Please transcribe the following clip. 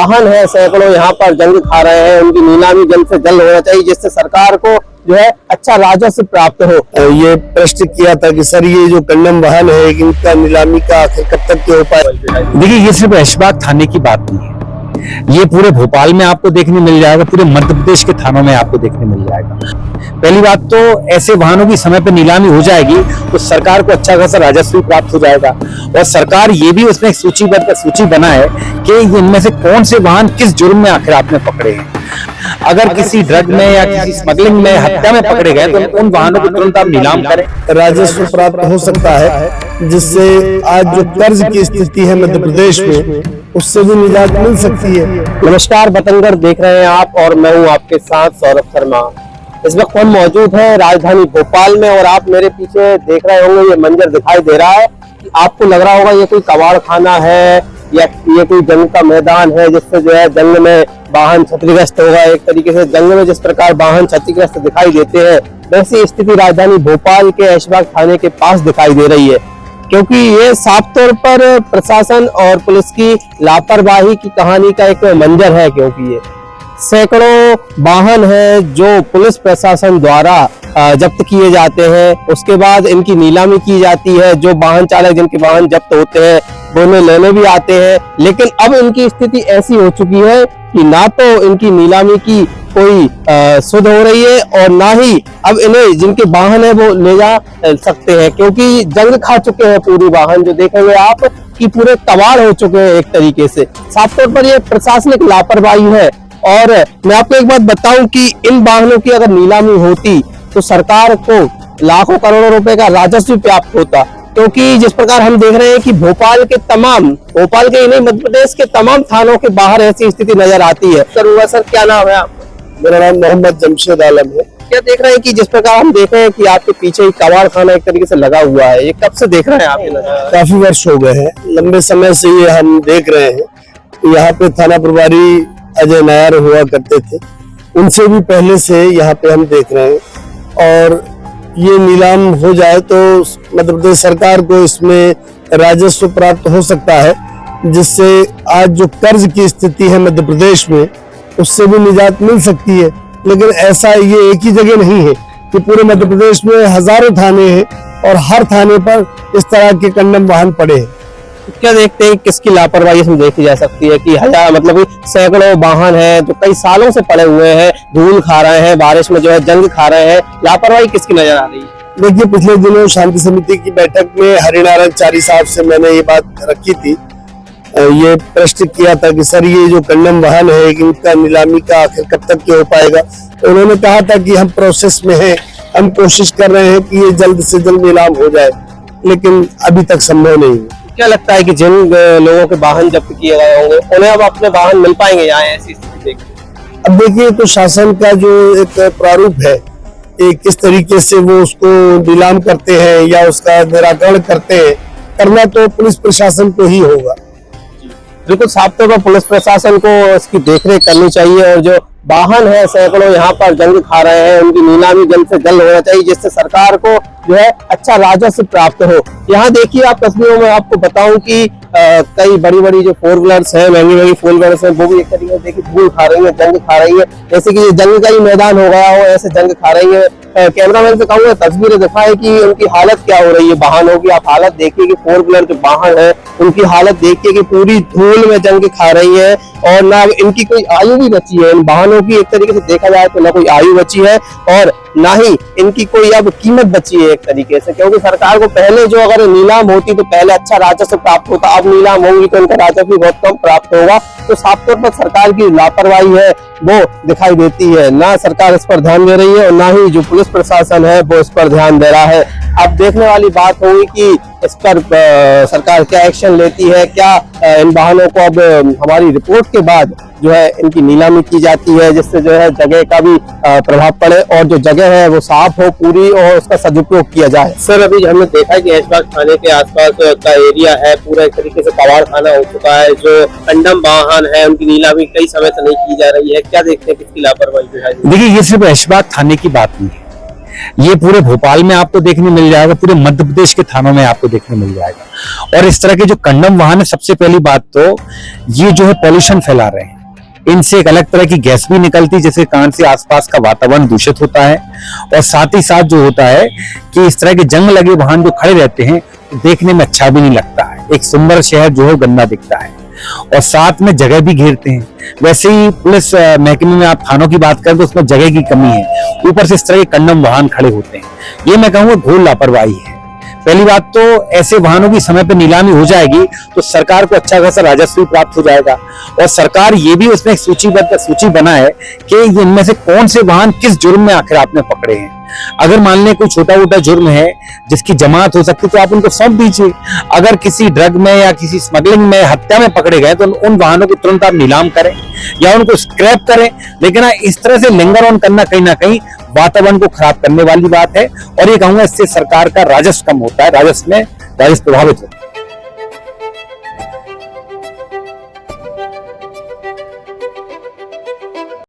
वाहन है सैकड़ों यहाँ पर जंग खा रहे हैं, उनकी नीलामी जल्द से जल्द होना चाहिए जिससे सरकार को जो है अच्छा राजस्व प्राप्त हो। ये प्रश्न किया था कि सर ये जो कंडम वाहन है इनका नीलामी का आखिर कब तक के उपाय। देखिए ये सिर्फ ऐशबाग थाने की बात नहीं है, ये पूरे भोपाल में आपको देखने मिल जाएगा, पूरे मध्य प्रदेश के थानों में आपको देखने मिल जाएगा। पहली बात तो ऐसे वाहनों की समय पर नीलामी हो जाएगी तो सरकार को अच्छा खासा राजस्व प्राप्त हो जाएगा और सरकार ये भी उसमें एक सूची बनाए कि इनमें से कौन से वाहन किस जुर्म में आखिर आपने पकड़े हैं। अगर किसी ड्रग में या किसी स्मगलिंग में, हत्या में पकड़े गए तो उन वाहनों को तुरंत आप नीलाम करें। राजस्व प्राप्त हो सकता है जिससे आज जो कर्ज की स्थिति है मध्य प्रदेश में उससे भी निजात मिल सकती है। नमस्कार, बतंगड़ देख रहे हैं आप और मैं हूं आपके साथ सौरभ शर्मा। इस वक्त हम मौजूद हैं राजधानी भोपाल में और आप मेरे पीछे देख रहे होंगे ये मंजर दिखाई दे रहा है कि आपको लग रहा होगा ये कोई कबाड़ खाना है या ये कोई जंग का मैदान है जिससे जो है जंग में वाहन क्षतिग्रस्त होगा। एक तरीके से जंग में जिस प्रकार वाहन क्षतिग्रस्त दिखाई देते हैं वैसी स्थिति राजधानी भोपाल के ऐशबाग थाने के पास दिखाई दे रही है, क्योंकि ये साफ तौर पर प्रशासन और पुलिस की लापरवाही की कहानी का एक मंजर है। क्योंकि ये सैकड़ों वाहन है जो पुलिस प्रशासन द्वारा जब्त किए जाते हैं, उसके बाद इनकी नीलामी की जाती है। जो वाहन चालक जिनके वाहन जब्त होते हैं वो उन्हें लेने भी आते हैं, लेकिन अब इनकी स्थिति ऐसी हो चुकी है कि ना तो इनकी नीलामी की कोई सुध हो रही है और ना ही अब इन्हें जिनके वाहन है वो ले जा सकते हैं, क्योंकि जंग खा चुके हैं पूरी वाहन। जो देखेंगे आप कि पूरे कबाड़ हो चुके हैं एक तरीके से। साफ तौर पर ये प्रशासनिक लापरवाही है। और मैं आपको एक बात बताऊं कि इन वाहनों की अगर नीलामी होती तो सरकार को लाखों करोड़ों रुपए का राजस्व प्राप्त होता, क्योंकि जिस प्रकार हम देख रहे हैं कि भोपाल के ही नहीं मध्य प्रदेश के तमाम थानों के बाहर ऐसी स्थिति नजर आती है। सर क्या नाम है आपका? मेरा नाम मोहम्मद जमशेद आलम है। क्या देख रहे हैं कि जिस प्रकार हम देख रहे हैं कि आपके पीछे ही कबाड़ खाना एक तरीके से लगा हुआ है, ये कब से देख रहे हैं आप? काफी वर्ष हो गए हैं, लंबे समय से ये हम देख रहे हैं। यहाँ पे थाना प्रभारी अजय नायर हुआ करते थे, उनसे भी पहले से यहाँ पे हम देख रहे हैं। और ये नीलाम हो जाए तो मध्य प्रदेश सरकार को इसमें राजस्व प्राप्त हो सकता है, जिससे आज जो कर्ज की स्थिति है मध्य प्रदेश में उससे भी निजात मिल सकती है। लेकिन ऐसा ये एक ही जगह नहीं है कि पूरे मध्य प्रदेश में हजारों थाने हैं और हर थाने पर इस तरह के कंडम वाहन पड़े हैं। क्या देखते हैं किसकी लापरवाही इसमें देखी जा सकती है कि मतलब सैकड़ों वाहन है जो कई सालों से पड़े हुए हैं, धूल खा रहे हैं, बारिश में जो है जंग खा रहे हैं, लापरवाही किसकी नजर आ रही है? देखिए, पिछले दिनों शांति समिति की बैठक में हरिनारायण चारी साहब से मैंने ये बात रखी थी, ये प्रश्न किया था कि सर ये जो कंडम वाहन है इनका नीलामी का आखिर कब तक के हो पाएगा। तो उन्होंने कहा था कि हम प्रोसेस में हैं, हम कोशिश कर रहे हैं कि ये जल्द से जल्द नीलाम हो जाए, लेकिन अभी तक संभव नहीं है। क्या लगता है कि जिन लोगों के वाहन जब्त किए गए होंगे उन्हें अब अपने वाहन मिल पाएंगे यहाँ ऐसी स्थिति देखते? अब देखिए, तो शासन का जो एक प्रारूप है किस तरीके से वो उसको नीलाम करते हैं या उसका निराकरण करते हैं, करना तो पुलिस प्रशासन को ही होगा। बिल्कुल साफ तौर पर पुलिस प्रशासन को इसकी देखरेख करनी चाहिए और जो वाहन है सैकड़ों यहाँ पर जंग खा रहे हैं उनकी नीलामी जल्द से जल्द होना चाहिए जिससे सरकार को जो है अच्छा राजस्व प्राप्त हो। यहाँ देखिए आप तस्वीरों में आपको बताऊं कि कई बड़ी बड़ी जो फोर व्हीलर्स हैं, महंगी फोर व्हीलर्स हैं, वो भी एक तरीके से देखिए धूल खा रही है, जंग खा रही है, जैसे कि ये जंग का ही मैदान हो गया हो ऐसे जंग खा रही है। कैमरामैन से कहूंगा तस्वीरें दिखाएं कि उनकी हालत क्या हो रही है वाहनों की। आप हालत देखिए कि फोर व्हीलर जो वाहन है उनकी हालत देखिए कि पूरी धूल में जंग खा रही है और ना इनकी कोई आयु भी बची है। इन वाहनों की एक तरीके से देखा जाए तो ना कोई आयु बची है और ना ही इनकी कोई अब कीमत बची है एक तरीके से, क्योंकि सरकार को पहले जो अगर नीलाम होती तो पहले अच्छा राजस्व प्राप्त होता, अब नीलाम होंगी तो इनका राजस्व भी बहुत कम प्राप्त होगा। तो साफ तौर पर सरकार की लापरवाही है वो दिखाई देती है, ना सरकार इस पर ध्यान दे रही है और ना ही जो पुलिस प्रशासन है वो इस पर ध्यान दे रहा है। अब देखने वाली बात होगी कि इस पर सरकार क्या एक्शन लेती है, क्या इन वाहनों को अब हमारी रिपोर्ट के बाद जो है इनकी नीलामी की जाती है जिससे जो है जगह का भी प्रभाव पड़े और जो जगह है वो साफ हो पूरी और उसका सदुपयोग किया जाए। सर, अभी हमने देखा है कि ऐशबाग थाने के आसपास का एरिया है पूरा एक तरीके से कबाड़ खाना हो चुका है। जो कंडम वाहन है उनकी नीलामी कई समय से नहीं की जा रही है, क्या देखते हैं किसकी लापरवाही है? देखिए ये सिर्फ ऐशबाग थाने की बात नहीं है, ये पूरे भोपाल में आपको देखने मिल जाएगा, पूरे मध्य प्रदेश के थानों में आपको देखने मिल जाएगा। और इस तरह के जो कंडम वाहन है, सबसे पहली बात तो ये जो है पॉल्यूशन फैला रहे हैं, इनसे एक अलग तरह की गैस भी निकलती है जिसके कारण से आसपास का वातावरण दूषित होता है। और साथ ही साथ जो होता है कि इस तरह के जंग लगे वाहन जो खड़े रहते हैं तो देखने में अच्छा भी नहीं लगता है, एक सुंदर शहर जो है गंदा दिखता है और साथ में जगह भी घेरते हैं। वैसे ही पुलिस महकमे में आप थानों की बात करें तो उसमें जगह की कमी है, ऊपर से इस तरह के कंडम वाहन खड़े होते हैं, ये मैं कहूँगा घोर लापरवाही है। पहली बात तो ऐसे वाहनों की समय पर नीलामी हो जाएगी तो सरकार को अच्छा खासा राजस्व प्राप्त हो जाएगा और सरकार ये भी उसमें एक सूची बनाए कि इनमें से कौन से वाहन किस जुर्म में आखिर आपने पकड़े हैं। अगर मान लें कोई छोटा मोटा जुर्म है जिसकी जमानत हो सकती है तो आप उनको सौंप दीजिए। अगर किसी ड्रग में या किसी स्मगलिंग में, हत्या में पकड़े गए तो उन वाहनों को तुरंत आप नीलाम करें या उनको स्क्रैप करें। लेकिन इस तरह से लिंगर ऑन करना कहीं ना कहीं वातावरण को खराब करने वाली बात है और ये कहूंगा इससे सरकार का राजस्व कम होता है, राजस्व प्रभावित होता है।